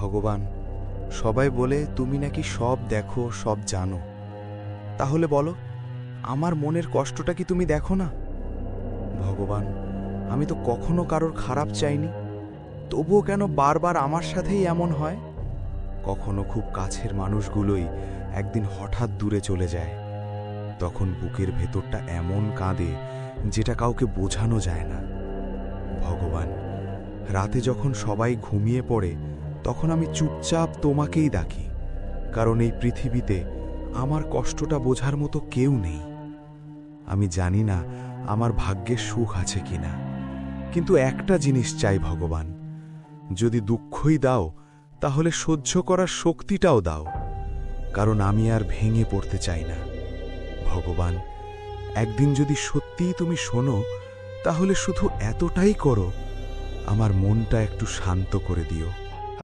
ভগবান, সবাই বলে তুমি নাকি সব দেখো, সব জানো। তাহলে বলো, আমার মনের কষ্টটা কি তুমি দেখো না? ভগবান, আমি তো কখনো কারোর খারাপ চাইনি, তবুও কেন বারবার আমার সাথেই এমন হয়? কখনো খুব কাছের মানুষগুলোই একদিন হঠাৎ দূরে চলে যায়, তখন বুকের ভেতরটা এমন কাঁদে যেটা কাউকে বোঝানো যায় না। ভগবান, রাতে যখন সবাই ঘুমিয়ে পড়ে তখন আমি চুপচাপ তোমাকেই ডাকি, কারণ এই পৃথিবীতে আমার কষ্টটা বোঝার মতো কেউ নেই। আমি জানি না আমার ভাগ্যে সুখ আছে কিনা, কিন্তু একটা জিনিস চাই ভগবান, যদি দুঃখই দাও তাহলে সহ্য করার শক্তিটাও দাও, কারণ আমি আর ভেঙে পড়তে চাই না। ভগবান, একদিন যদি সত্যিই তুমি শোনো, তাহলে শুধু এতটাই করো, আমার মনটা একটু শান্ত করে দিও।